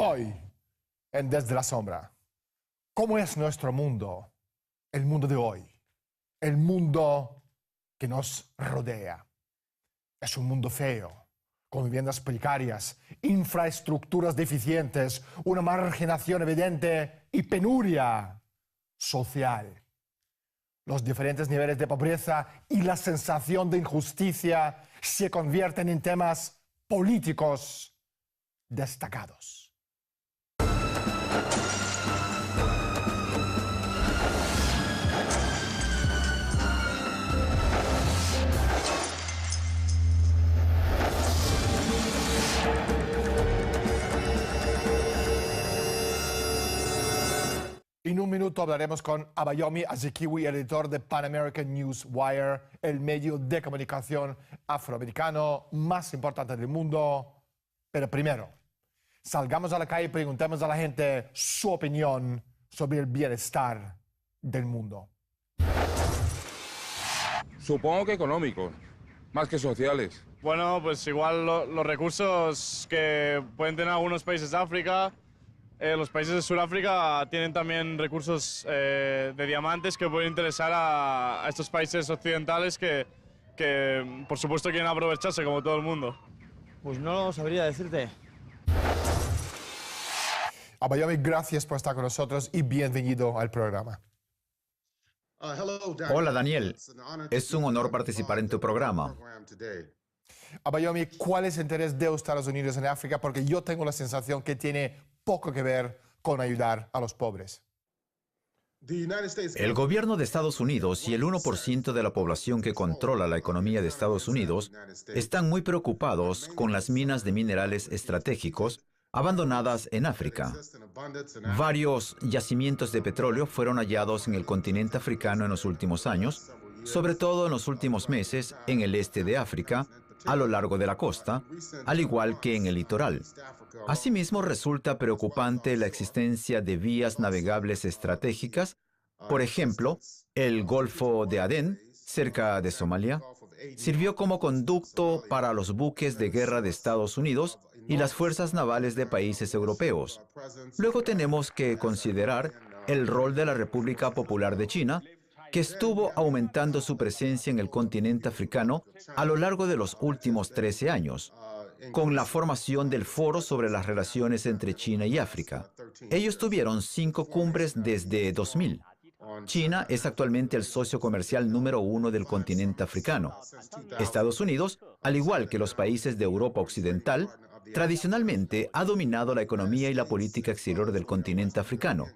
Hoy, en Desde la Sombra, ¿cómo es nuestro mundo? El mundo de hoy, el mundo que nos rodea. Es un mundo feo, con viviendas precarias, infraestructuras deficientes, una marginación evidente y penuria social. Los diferentes niveles de pobreza y la sensación de injusticia se convierten en temas políticos destacados. En un minuto hablaremos con Abayomi Azikiwe, editor de Pan American News Wire, el medio de comunicación afroamericano más importante del mundo. Pero primero, salgamos a la calle y preguntemos a la gente su opinión sobre el bienestar del mundo. Supongo que económicos, más que sociales. Bueno, pues igual los recursos que pueden tener algunos países de África, los países de Sudáfrica tienen también recursos de diamantes que pueden interesar a estos países occidentales que por supuesto quieren aprovecharse como todo el mundo. Pues no lo sabría decirte. Abayomi, gracias por estar con nosotros y bienvenido al programa. Hola Daniel, es un honor participar en tu programa. Abayomi, ¿cuál es el interés de Estados Unidos en África? Porque yo tengo la sensación que tiene poco que ver con ayudar a los pobres. El gobierno de Estados Unidos y el 1% de la población que controla la economía de Estados Unidos están muy preocupados con las minas de minerales estratégicos abandonadas en África. Varios yacimientos de petróleo fueron hallados en el continente africano en los últimos años, sobre todo en los últimos meses en el este de África, a lo largo de la costa, al igual que en el litoral. Asimismo, resulta preocupante la existencia de vías navegables estratégicas, por ejemplo, el Golfo de Adén, cerca de Somalia, sirvió como conducto para los buques de guerra de Estados Unidos y las fuerzas navales de países europeos. Luego tenemos que considerar el rol de la República Popular de China, que estuvo aumentando su presencia en el continente africano a lo largo de los últimos 13 años, con la formación del Foro sobre las relaciones entre China y África. Ellos tuvieron 5 cumbres desde 2000. China es actualmente el socio comercial número 1 del continente africano. Estados Unidos, al igual que los países de Europa Occidental, tradicionalmente ha dominado la economía y la política exterior del continente africano.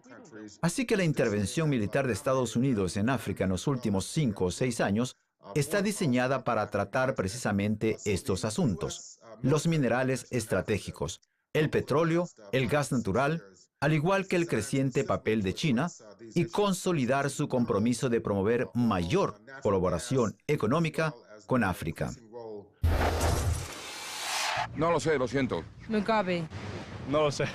Así que la intervención militar de Estados Unidos en África en los últimos 5 o 6 años está diseñada para tratar precisamente estos asuntos: los minerales estratégicos, el petróleo, el gas natural, al igual que el creciente papel de China, y consolidar su compromiso de promover mayor colaboración económica con África. No lo sé, lo siento. Mugabe. No lo sé.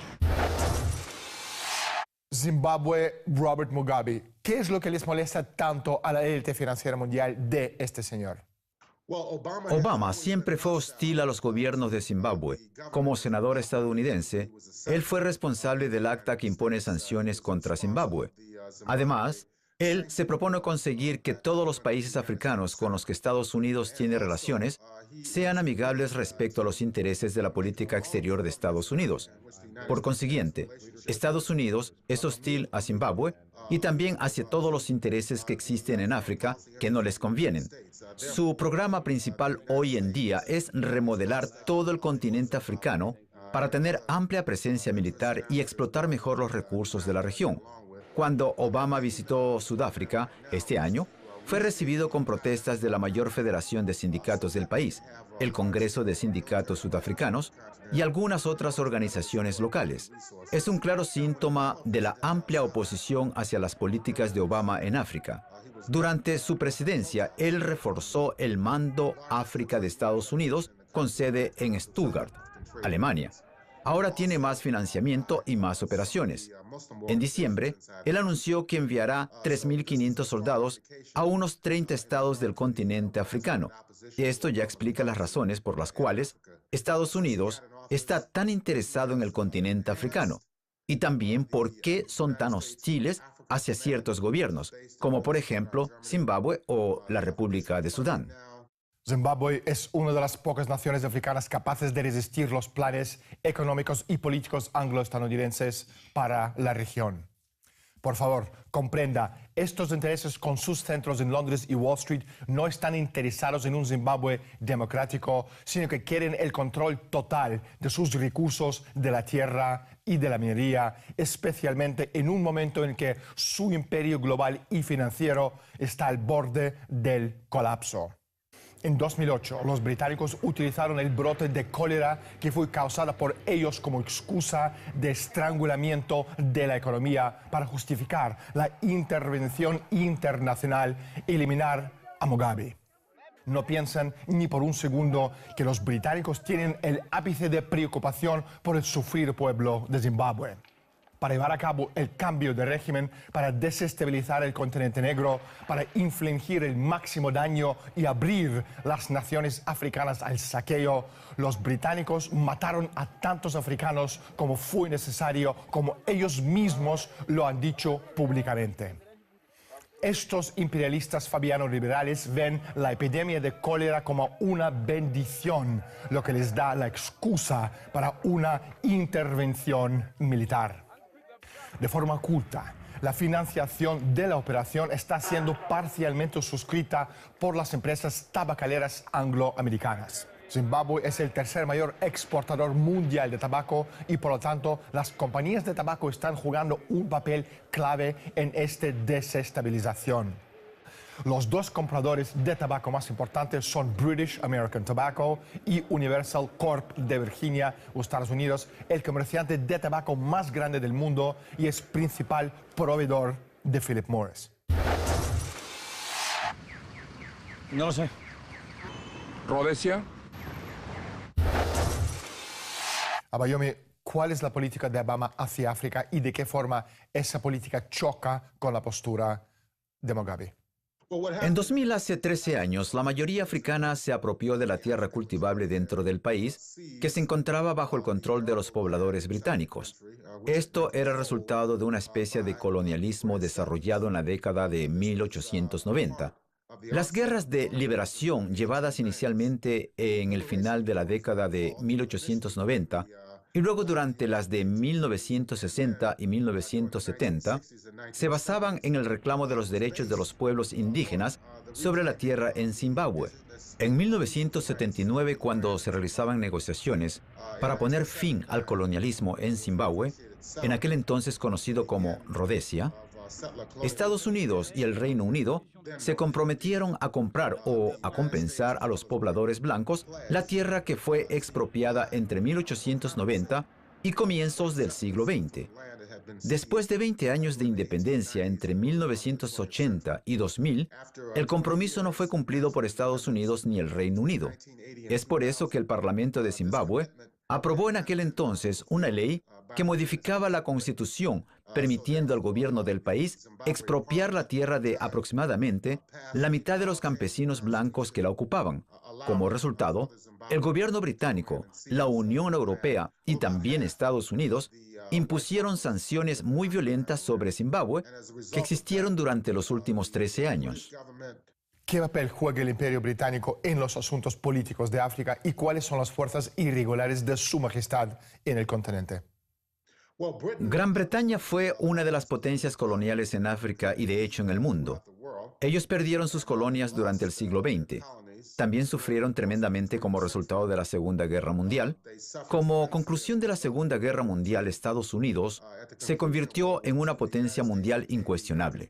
Zimbabue, Robert Mugabe. ¿Qué es lo que les molesta tanto a la élite financiera mundial de este señor? Obama siempre fue hostil a los gobiernos de Zimbabue. Como senador estadounidense, él fue responsable del acta que impone sanciones contra Zimbabue. Además, él se propone conseguir que todos los países africanos con los que Estados Unidos tiene relaciones sean amigables respecto a los intereses de la política exterior de Estados Unidos. Por consiguiente, Estados Unidos es hostil a Zimbabue y también hacia todos los intereses que existen en África que no les convienen. Su programa principal hoy en día es remodelar todo el continente africano para tener amplia presencia militar y explotar mejor los recursos de la región. Cuando Obama visitó Sudáfrica este año, fue recibido con protestas de la mayor federación de sindicatos del país, el Congreso de Sindicatos Sudafricanos y algunas otras organizaciones locales. Es un claro síntoma de la amplia oposición hacia las políticas de Obama en África. Durante su presidencia, él reforzó el Mando África de Estados Unidos con sede en Stuttgart, Alemania. Ahora tiene más financiamiento y más operaciones. En diciembre, él anunció que enviará 3.500 soldados a unos 30 estados del continente africano. Y esto ya explica las razones por las cuales Estados Unidos está tan interesado en el continente africano y también por qué son tan hostiles hacia ciertos gobiernos, como por ejemplo Zimbabue o la República de Sudán. Zimbabue es una de las pocas naciones africanas capaces de resistir los planes económicos y políticos anglo-estadounidenses para la región. Por favor, comprenda, estos intereses con sus centros en Londres y Wall Street no están interesados en un Zimbabue democrático, sino que quieren el control total de sus recursos, de la tierra y de la minería, especialmente en un momento en que su imperio global y financiero está al borde del colapso. En 2008, los británicos utilizaron el brote de cólera que fue causada por ellos como excusa de estrangulamiento de la economía para justificar la intervención internacional y eliminar a Mugabe. No piensan ni por un segundo que los británicos tienen el ápice de preocupación por el sufrido pueblo de Zimbabue. Para llevar a cabo el cambio de régimen, para desestabilizar el continente negro, para infligir el máximo daño y abrir las naciones africanas al saqueo, los británicos mataron a tantos africanos como fue necesario, como ellos mismos lo han dicho públicamente. Estos imperialistas fabiano-liberales ven la epidemia de cólera como una bendición, lo que les da la excusa para una intervención militar. De forma oculta, la financiación de la operación está siendo parcialmente suscrita por las empresas tabacaleras angloamericanas. Zimbabue es el tercer mayor exportador mundial de tabaco y, por lo tanto, las compañías de tabaco están jugando un papel clave en esta desestabilización. Los dos compradores de tabaco más importantes son British American Tobacco y Universal Corp de Virginia, Estados Unidos, el comerciante de tabaco más grande del mundo y es principal proveedor de Philip Morris. No lo sé. Rhodesia. Abayomi, ¿cuál es la política de Obama hacia África y de qué forma esa política choca con la postura de Mugabe? En 2000, hace 13 años, la mayoría africana se apropió de la tierra cultivable dentro del país, que se encontraba bajo el control de los pobladores británicos. Esto era resultado de una especie de colonialismo desarrollado en la década de 1890. Las guerras de liberación llevadas inicialmente en el final de la década de 1890 y luego durante las de 1960 y 1970, se basaban en el reclamo de los derechos de los pueblos indígenas sobre la tierra en Zimbabue. En 1979, cuando se realizaban negociaciones para poner fin al colonialismo en Zimbabue, en aquel entonces conocido como Rhodesia, Estados Unidos y el Reino Unido se comprometieron a comprar o a compensar a los pobladores blancos la tierra que fue expropiada entre 1890 y comienzos del siglo XX. Después de 20 años de independencia entre 1980 y 2000, el compromiso no fue cumplido por Estados Unidos ni el Reino Unido. Es por eso que el Parlamento de Zimbabue aprobó en aquel entonces una ley que modificaba la Constitución, permitiendo al gobierno del país expropiar la tierra de aproximadamente la mitad de los campesinos blancos que la ocupaban. Como resultado, el gobierno británico, la Unión Europea y también Estados Unidos impusieron sanciones muy violentas sobre Zimbabue que existieron durante los últimos 13 años. ¿Qué papel juega el Imperio Británico en los asuntos políticos de África y cuáles son las fuerzas irregulares de Su Majestad en el continente? Gran Bretaña fue una de las potencias coloniales en África y de hecho en el mundo. Ellos perdieron sus colonias durante el siglo XX. También sufrieron tremendamente como resultado de la Segunda Guerra Mundial. Como conclusión de la Segunda Guerra Mundial, Estados Unidos se convirtió en una potencia mundial incuestionable.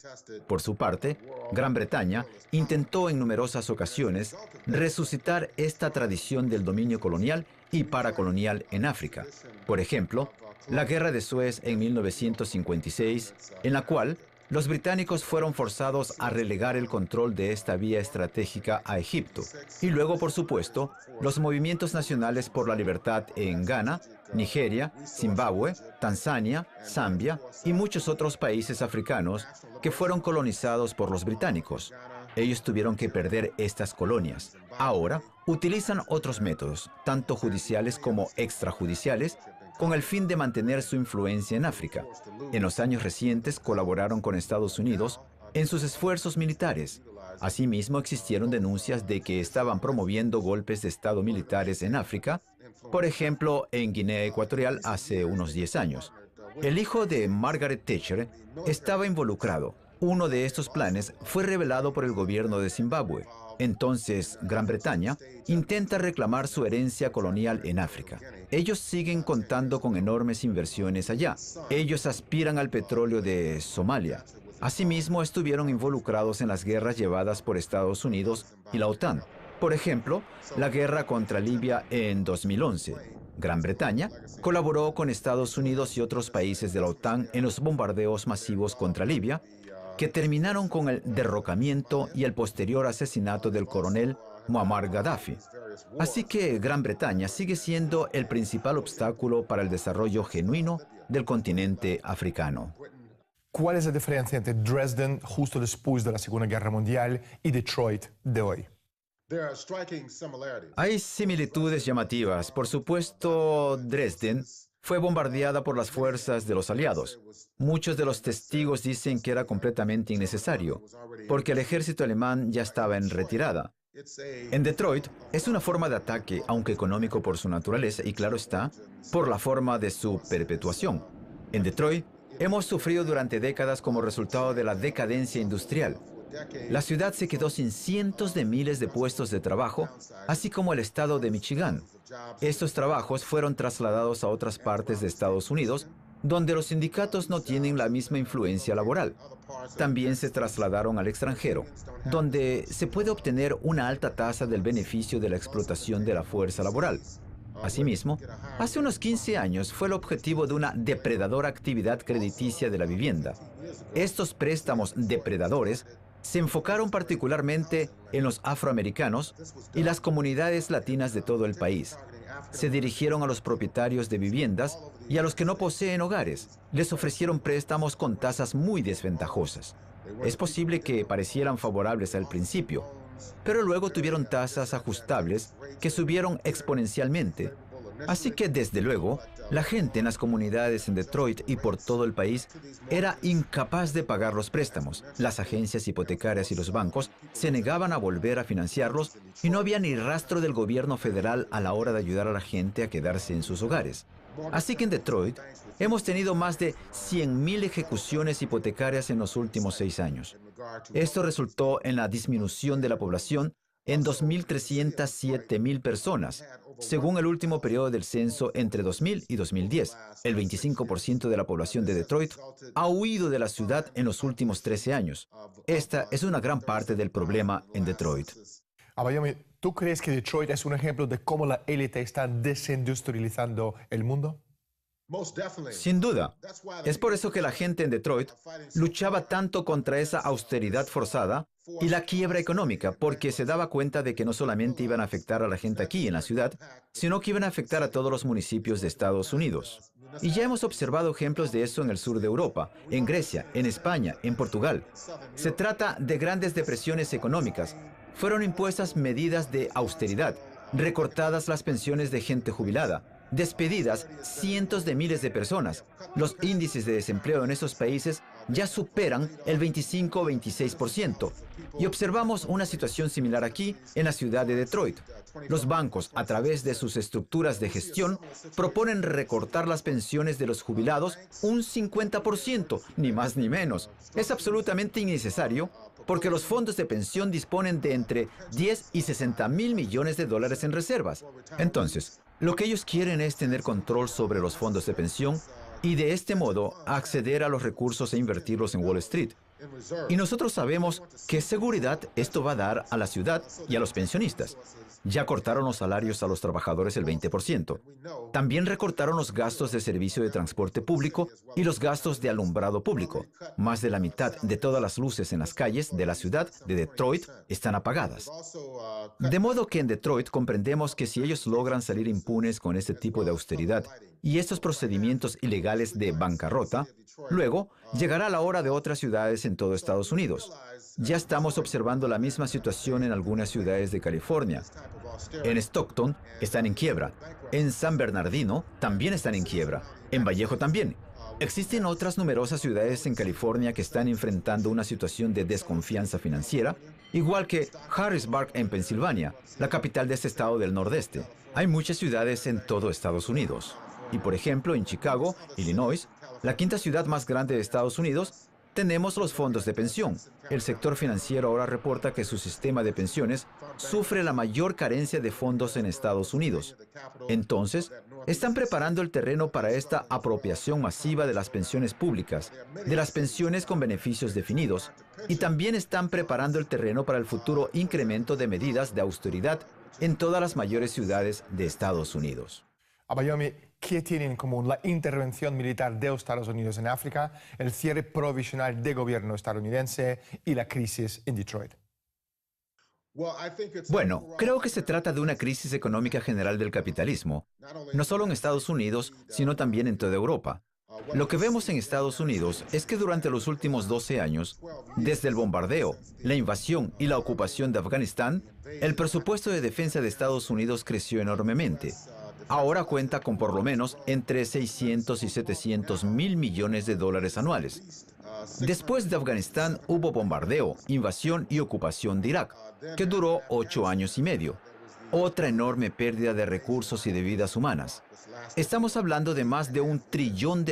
Por su parte, Gran Bretaña intentó en numerosas ocasiones resucitar esta tradición del dominio colonial y paracolonial en África. Por ejemplo, la Guerra de Suez en 1956, en la cual los británicos fueron forzados a relegar el control de esta vía estratégica a Egipto. Y luego, por supuesto, los movimientos nacionales por la libertad en Ghana, Nigeria, Zimbabue, Tanzania, Zambia y muchos otros países africanos que fueron colonizados por los británicos. Ellos tuvieron que perder estas colonias. Ahora utilizan otros métodos, tanto judiciales como extrajudiciales, con el fin de mantener su influencia en África. En los años recientes colaboraron con Estados Unidos en sus esfuerzos militares. Asimismo, existieron denuncias de que estaban promoviendo golpes de Estado militares en África, por ejemplo, en Guinea Ecuatorial hace unos 10 años. El hijo de Margaret Thatcher estaba involucrado. Uno de estos planes fue revelado por el gobierno de Zimbabue. Entonces, Gran Bretaña intenta reclamar su herencia colonial en África. Ellos siguen contando con enormes inversiones allá. Ellos aspiran al petróleo de Somalia. Asimismo, estuvieron involucrados en las guerras llevadas por Estados Unidos y la OTAN. Por ejemplo, la guerra contra Libia en 2011. Gran Bretaña colaboró con Estados Unidos y otros países de la OTAN en los bombardeos masivos contra Libia, que terminaron con el derrocamiento y el posterior asesinato del coronel Muammar Gaddafi. Así que Gran Bretaña sigue siendo el principal obstáculo para el desarrollo genuino del continente africano. ¿Cuál es la diferencia entre Dresden justo después de la Segunda Guerra Mundial y Detroit de hoy? Hay similitudes llamativas. Por supuesto, Dresden fue bombardeada por las fuerzas de los aliados. Muchos de los testigos dicen que era completamente innecesario, porque el ejército alemán ya estaba en retirada. En Detroit es una forma de ataque, aunque económico por su naturaleza, y claro está, por la forma de su perpetuación. En Detroit hemos sufrido durante décadas como resultado de la decadencia industrial. La ciudad se quedó sin cientos de miles de puestos de trabajo, así como el estado de Michigan. Estos trabajos fueron trasladados a otras partes de Estados Unidos, donde los sindicatos no tienen la misma influencia laboral. También se trasladaron al extranjero, donde se puede obtener una alta tasa del beneficio de la explotación de la fuerza laboral. Asimismo, hace unos 15 años fue el objetivo de una depredadora actividad crediticia de la vivienda. Estos préstamos depredadores se enfocaron particularmente en los afroamericanos y las comunidades latinas de todo el país. Se dirigieron a los propietarios de viviendas y a los que no poseen hogares. Les ofrecieron préstamos con tasas muy desventajosas. Es posible que parecieran favorables al principio, pero luego tuvieron tasas ajustables que subieron exponencialmente. Así que, desde luego, la gente en las comunidades en Detroit y por todo el país era incapaz de pagar los préstamos. Las agencias hipotecarias y los bancos se negaban a volver a financiarlos y no había ni rastro del gobierno federal a la hora de ayudar a la gente a quedarse en sus hogares. Así que en Detroit hemos tenido más de 100.000 ejecuciones hipotecarias en los últimos 6 años. Esto resultó en la disminución de la población en 2.307.000 personas, según el último periodo del censo entre 2000 y 2010. El 25% de la población de Detroit ha huido de la ciudad en los últimos 13 años. Esta es una gran parte del problema en Detroit. Abayomi, ¿tú crees que Detroit es un ejemplo de cómo la élite está desindustrializando el mundo? Sin duda. Es por eso que la gente en Detroit luchaba tanto contra esa austeridad forzada y la quiebra económica, porque se daba cuenta de que no solamente iban a afectar a la gente aquí en la ciudad, sino que iban a afectar a todos los municipios de Estados Unidos. Y ya hemos observado ejemplos de eso en el sur de Europa, en Grecia, en España, en Portugal. Se trata de grandes depresiones económicas. Fueron impuestas medidas de austeridad, recortadas las pensiones de gente jubilada, despedidas cientos de miles de personas. Los índices de desempleo en esos países ya superan el 25 o 26%. Y observamos una situación similar aquí en la ciudad de Detroit. Los bancos, a través de sus estructuras de gestión, proponen recortar las pensiones de los jubilados un 50%, ni más ni menos. Es absolutamente innecesario porque los fondos de pensión disponen de entre 10 y 60 mil millones de dólares en reservas. Entonces, lo que ellos quieren es tener control sobre los fondos de pensión y de este modo acceder a los recursos e invertirlos en Wall Street. Y nosotros sabemos qué seguridad esto va a dar a la ciudad y a los pensionistas. Ya cortaron los salarios a los trabajadores el 20%. También recortaron los gastos de servicio de transporte público y los gastos de alumbrado público. Más de la mitad de todas las luces en las calles de la ciudad de Detroit están apagadas. De modo que en Detroit comprendemos que si ellos logran salir impunes con este tipo de austeridad y estos procedimientos ilegales de bancarrota, luego llegará la hora de otras ciudades en todo Estados Unidos. Ya estamos observando la misma situación en algunas ciudades de California. En Stockton están en quiebra. En San Bernardino también están en quiebra. En Vallejo también. Existen otras numerosas ciudades en California que están enfrentando una situación de desconfianza financiera, igual que Harrisburg en Pensilvania, la capital de este estado del Nordeste. Hay muchas ciudades en todo Estados Unidos. Y por ejemplo, en Chicago, Illinois, la quinta ciudad más grande de Estados Unidos, tenemos los fondos de pensión. El sector financiero ahora reporta que su sistema de pensiones sufre la mayor carencia de fondos en Estados Unidos. Entonces, están preparando el terreno para esta apropiación masiva de las pensiones públicas, de las pensiones con beneficios definidos, y también están preparando el terreno para el futuro incremento de medidas de austeridad en todas las mayores ciudades de Estados Unidos. Abayomi, ¿qué tienen en común la intervención militar de Estados Unidos en África, el cierre provisional de gobierno estadounidense y la crisis en Detroit? Bueno, creo que se trata de una crisis económica general del capitalismo, no solo en Estados Unidos, sino también en toda Europa. Lo que vemos en Estados Unidos es que durante los últimos 12 años, desde el bombardeo, la invasión y la ocupación de Afganistán, el presupuesto de defensa de Estados Unidos creció enormemente. Ahora cuenta con por lo menos entre 600 y 700 mil millones de dólares anuales. Después de Afganistán hubo bombardeo, invasión y ocupación de Irak, que duró 8 años y medio. Otra enorme pérdida de recursos y de vidas humanas. Estamos hablando de más de $1 trillón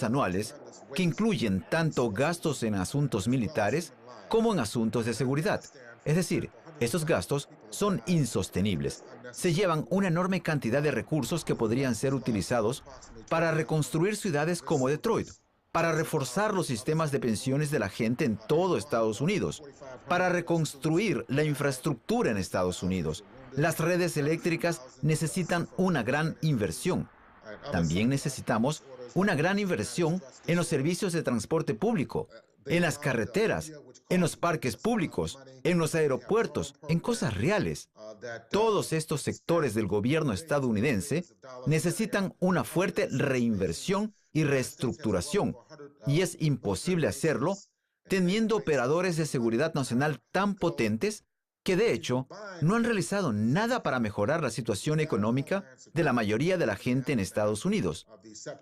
anuales que incluyen tanto gastos en asuntos militares como en asuntos de seguridad. Es decir, estos gastos son insostenibles. Se llevan una enorme cantidad de recursos que podrían ser utilizados para reconstruir ciudades como Detroit, para reforzar los sistemas de pensiones de la gente en todo Estados Unidos, para reconstruir la infraestructura en Estados Unidos. Las redes eléctricas necesitan una gran inversión. También necesitamos una gran inversión en los servicios de transporte público, en las carreteras, en los parques públicos, en los aeropuertos, en cosas reales. Todos estos sectores del gobierno estadounidense necesitan una fuerte reinversión y reestructuración, y es imposible hacerlo teniendo operadores de seguridad nacional tan potentes que de hecho no han realizado nada para mejorar la situación económica de la mayoría de la gente en Estados Unidos.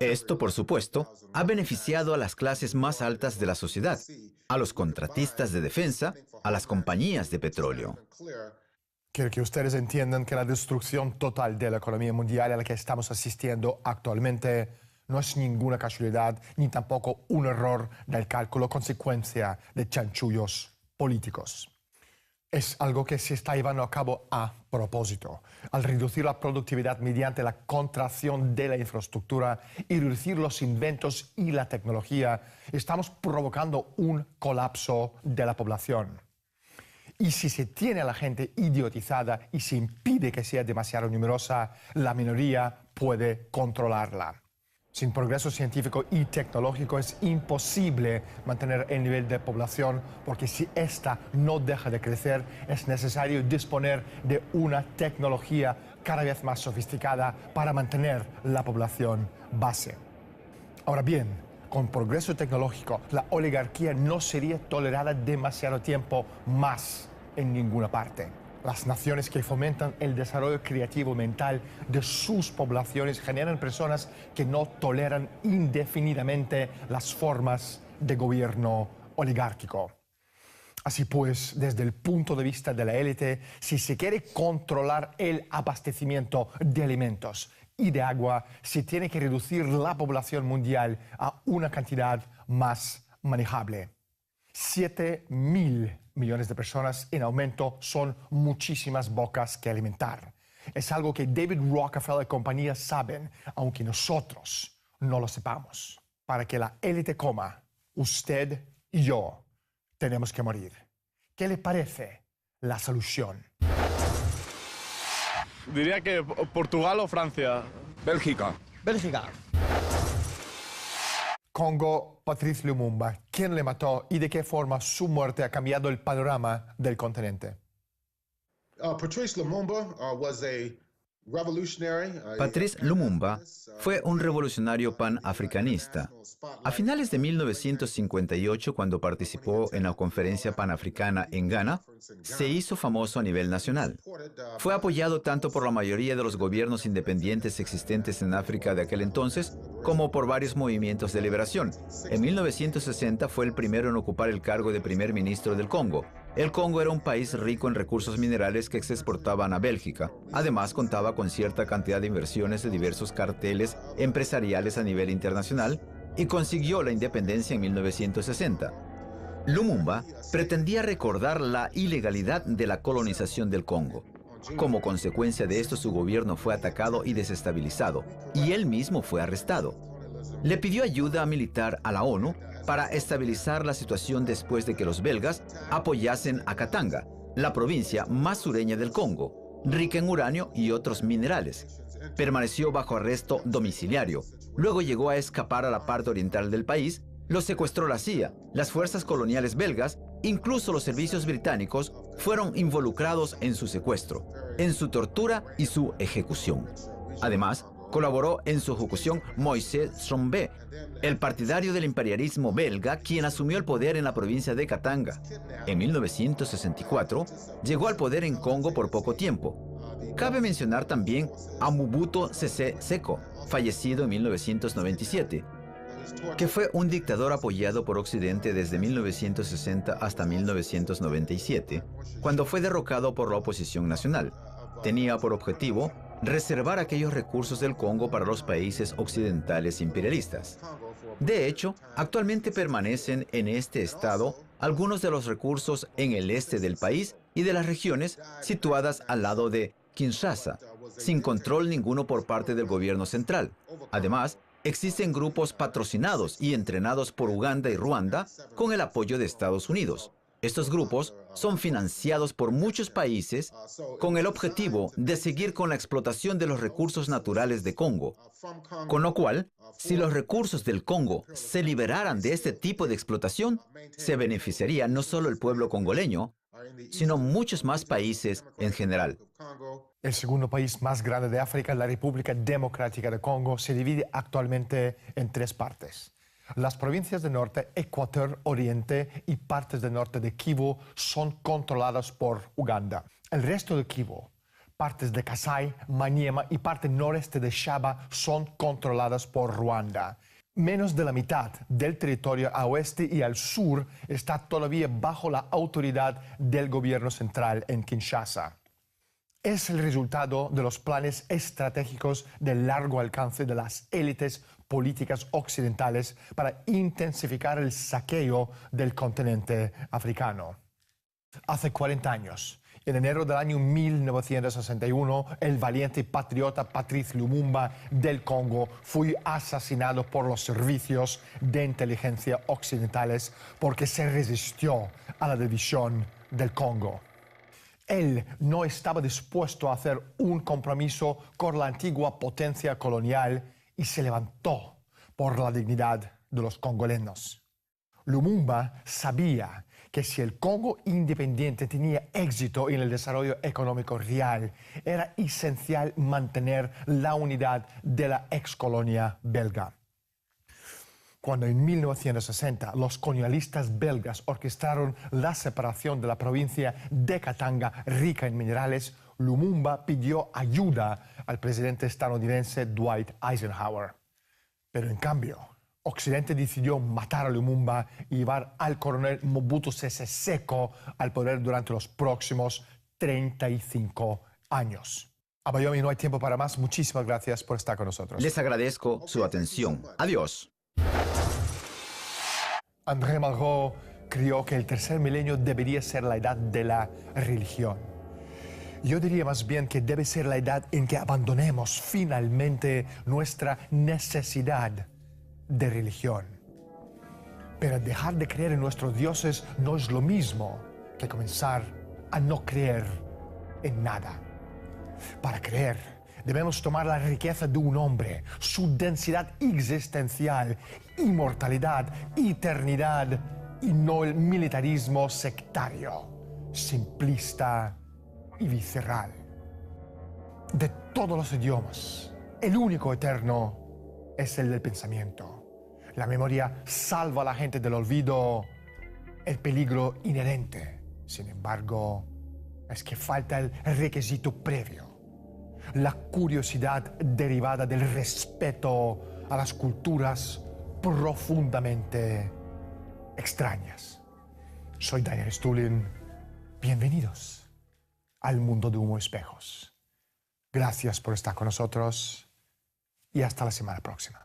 Esto, por supuesto, ha beneficiado a las clases más altas de la sociedad, a los contratistas de defensa, a las compañías de petróleo. Quiero que ustedes entiendan que la destrucción total de la economía mundial a la que estamos asistiendo actualmente no es ninguna casualidad ni tampoco un error del cálculo consecuencia de chanchullos políticos. Es algo que se está llevando a cabo a propósito. Al reducir la productividad mediante la contracción de la infraestructura y reducir los inventos y la tecnología, estamos provocando un colapso de la población. Y si se tiene a la gente idiotizada y se impide que sea demasiado numerosa, la minoría puede controlarla. Sin progreso científico y tecnológico es imposible mantener el nivel de población, porque si ésta no deja de crecer, es necesario disponer de una tecnología cada vez más sofisticada para mantener la población base. Ahora bien, con progreso tecnológico, la oligarquía no sería tolerada demasiado tiempo más en ninguna parte. Las naciones que fomentan el desarrollo creativo mental de sus poblaciones generan personas que no toleran indefinidamente las formas de gobierno oligárquico. Así pues, desde el punto de vista de la élite, si se quiere controlar el abastecimiento de alimentos y de agua, se tiene que reducir la población mundial a una cantidad más manejable. 7.000 millones de personas en aumento son muchísimas bocas que alimentar. Es algo que David Rockefeller y compañía saben, aunque nosotros no lo sepamos. Para que la élite coma, usted y yo tenemos que morir. ¿Qué le parece la solución? Diría que Portugal o Francia. Bélgica. Bélgica. Congo, Patrice Lumumba. ¿Quién le mató y de qué forma su muerte ha cambiado el panorama del continente? Patrice Lumumba Patrice Lumumba fue un revolucionario panafricanista. A finales de 1958, cuando participó en la Conferencia Panafricana en Ghana, se hizo famoso a nivel nacional. Fue apoyado tanto por la mayoría de los gobiernos independientes existentes en África de aquel entonces, como por varios movimientos de liberación. En 1960 fue el primero en ocupar el cargo de primer ministro del Congo. El Congo era un país rico en recursos minerales que se exportaban a Bélgica. Además, contaba con cierta cantidad de inversiones de diversos carteles empresariales a nivel internacional y consiguió la independencia en 1960. Lumumba pretendía recordar la ilegalidad de la colonización del Congo. Como consecuencia de esto, su gobierno fue atacado y desestabilizado, y él mismo fue arrestado. Le pidió ayuda militar a la ONU para estabilizar la situación después de que los belgas apoyasen a Katanga, la provincia más sureña del Congo, rica en uranio y otros minerales. Permaneció bajo arresto domiciliario. Luego llegó a escapar a la parte oriental del país. Lo secuestró la CIA, las fuerzas coloniales belgas, incluso los servicios británicos fueron involucrados en su secuestro, en su tortura y su ejecución. Además, colaboró en su ejecución Moïse Tshombé, el partidario del imperialismo belga, quien asumió el poder en la provincia de Katanga. En 1964, llegó al poder en Congo por poco tiempo. Cabe mencionar también a Mobutu Sese Seko, fallecido en 1997, que fue un dictador apoyado por Occidente desde 1960 hasta 1997, cuando fue derrocado por la oposición nacional. Tenía por objetivo reservar aquellos recursos del Congo para los países occidentales imperialistas. De hecho, actualmente permanecen en este estado algunos de los recursos en el este del país y de las regiones situadas al lado de Kinshasa, sin control ninguno por parte del gobierno central. Además, existen grupos patrocinados y entrenados por Uganda y Ruanda con el apoyo de Estados Unidos. Estos grupos son financiados por muchos países con el objetivo de seguir con la explotación de los recursos naturales de Congo. Con lo cual, si los recursos del Congo se liberaran de este tipo de explotación, se beneficiaría no solo el pueblo congoleño, sino muchos más países en general. El segundo país más grande de África, la República Democrática de Congo, se divide actualmente en tres partes. Las provincias del norte, Ecuador, Oriente y partes del norte de Kivu son controladas por Uganda. El resto de Kivu, partes de Kasai, Maniema y parte noreste de Shaba son controladas por Ruanda. Menos de la mitad del territorio a oeste y al sur está todavía bajo la autoridad del gobierno central en Kinshasa. Es el resultado de los planes estratégicos de largo alcance de las élites políticas occidentales para intensificar el saqueo del continente africano. Hace 40 años, en enero del año 1961, el valiente patriota Patrice Lumumba del Congo fue asesinado por los servicios de inteligencia occidentales porque se resistió a la división del Congo. Él no estaba dispuesto a hacer un compromiso con la antigua potencia colonial y se levantó por la dignidad de los congoleños. Lumumba sabía que si el Congo independiente tenía éxito en el desarrollo económico real, era esencial mantener la unidad de la excolonia belga. Cuando en 1960 los colonialistas belgas orquestaron la separación de la provincia de Katanga rica en minerales, Lumumba pidió ayuda al presidente estadounidense Dwight Eisenhower. Pero en cambio, Occidente decidió matar a Lumumba y llevar al coronel Mobutu Sese Seko al poder durante los próximos 35 años. Abayomi, no hay tiempo para más. Muchísimas gracias por estar con nosotros. Les agradezco su atención. Adiós. André Malraux creyó que el tercer milenio debería ser la edad de la religión. Yo diría más bien que debe ser la edad en que abandonemos finalmente nuestra necesidad de religión. Pero dejar de creer en nuestros dioses no es lo mismo que comenzar a no creer en nada. Para creer, debemos tomar la riqueza de un hombre, su densidad existencial, inmortalidad, eternidad, y no el militarismo sectario, simplista y visceral. de todos los idiomas, el único eterno es el del pensamiento. La memoria salva a la gente del olvido, el peligro inherente. Sin embargo, es que falta el requisito previo, la curiosidad derivada del respeto a las culturas profundamente extrañas. Soy Daniel Stulin. Bienvenidos al mundo de Humo Espejos. Gracias por estar con nosotros y hasta la semana próxima.